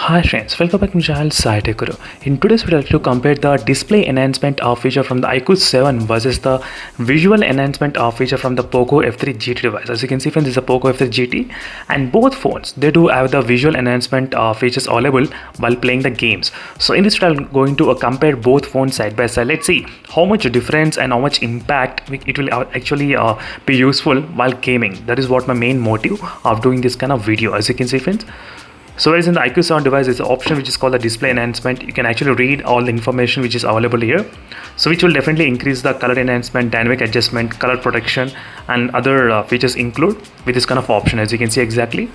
Hi friends, welcome back to my channel Sai Tech Guru. In today's video, I'd like to compare the display enhancement feature from the iQOO 7 versus the visual enhancement feature from the POCO F3 GT device. As you can see friends, this is a POCO F3 GT and both phones, they do have the visual enhancement features available while playing the games. So in this video, I'm going to compare both phones side by side. Let's see how much difference and how much impact it will actually be useful while gaming. That is what my main motive of doing this kind of video. As you can see friends, so whereas in the iQOO 7 device, there's an option which is called the display enhancement. You can actually read all the information which is available here. So which will definitely increase the color enhancement, dynamic adjustment, color protection and other features include with this kind of option, as you can see exactly.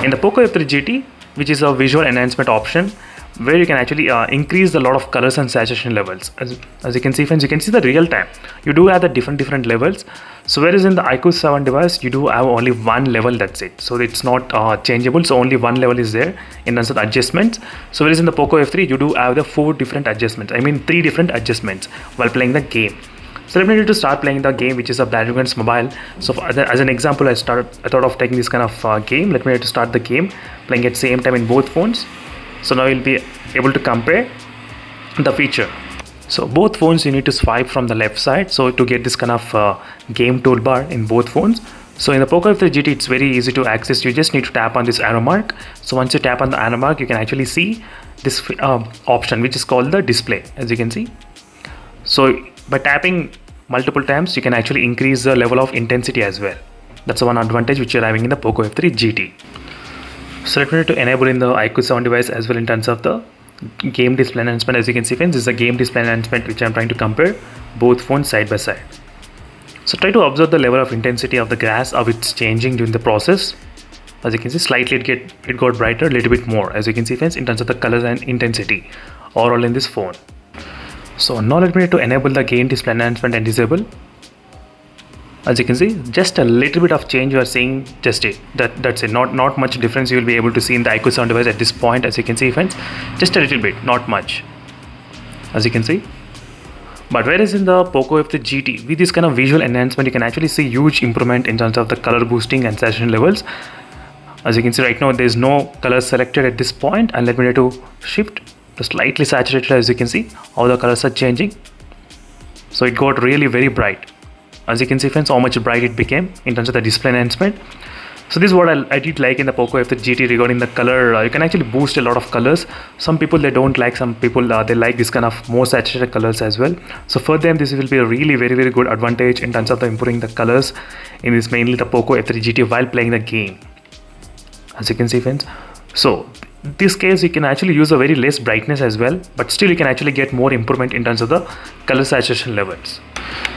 In the POCO F3 GT, which is a visual enhancement option, where you can actually increase a lot of colors and saturation levels. As you can see friends, you can see the real time. You do have the different levels. So whereas in the iQOO 7 device, you do have only one level, that's it. So it's not changeable. So only one level is there in terms of the adjustments. So whereas in the POCO F3, you do have the three different adjustments while playing the game. So let me need to start playing the game, which is a Battlegrounds Mobile. So as an example, I thought of taking this kind of game. Let me need to start the game, playing at the same time in both phones. So now you'll be able to compare the feature. So both phones you need to swipe from the left side, so to get this kind of game toolbar in both phones. So in the POCO F3 GT, it's very easy to access. You just need to tap on this arrow mark. So once you tap on the arrow mark, you can actually see this option which is called the display, as you can see. So by tapping multiple times, you can actually increase the level of intensity as well. That's one advantage which you're having in the POCO F3 GT. So let me need to enable in the iQOO 7 device as well in terms of the game display enhancement. As you can see friends, this is a game display enhancement which I'm trying to compare both phones side by side. So try to observe the level of intensity of the grass, how it's changing during the process. As you can see, slightly it got brighter a little bit more, as you can see friends, in terms of the colors and intensity overall in this phone. So now let me need to enable the game display enhancement and disable. As you can see, just a little bit of change you are seeing, just it. That's it. Not much difference you will be able to see in the iQOO 7 device at this point, as you can see friends. Just a little bit, not much, as you can see. But whereas in the POCO F3 GT, with this kind of visual enhancement, you can actually see huge improvement in terms of the color boosting and saturation levels. As you can see right now, there is no color selected at this point, and let me need to shift to slightly saturated. As you can see, how the colors are changing. So it got really very bright. As you can see friends, how much bright it became in terms of the display enhancement. So this is what I did like in the POCO F3 GT regarding the color. You can actually boost a lot of colors. Some people they don't like, some people they like this kind of more saturated colors as well. So for them, this will be a really very good advantage in terms of the improving the colors in this, mainly the POCO F3 GT while playing the game, as you can see friends. So in this case, you can actually use a very less brightness as well, but still you can actually get more improvement in terms of the color saturation levels.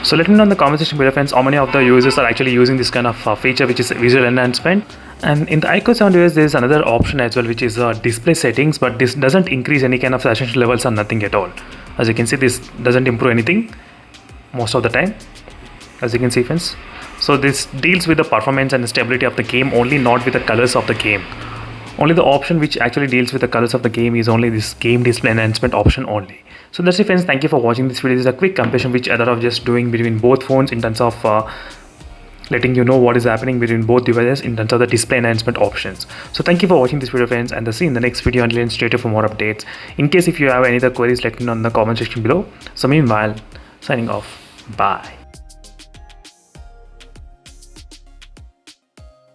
So let me know in the comment section below friends, how many of the users are actually using this kind of feature which is visual enhancement. And in the iQOO 7 device, there is another option as well, which is display settings, but this doesn't increase any kind of saturation levels or nothing at all. As you can see, this doesn't improve anything most of the time, as you can see friends. So this deals with the performance and the stability of the game only, not with the colors of the game. Only the option which actually deals with the colors of the game is only this game display enhancement option only. So that's it friends, thank you for watching this video. This is a quick comparison which I thought of just doing between both phones in terms of letting you know what is happening between both devices in terms of the display enhancement options. So thank you for watching this video friends, and see you in the next video. Until then, stay tuned for more updates. In case if you have any other queries, let me know in the comment section below. So meanwhile, signing off. Bye.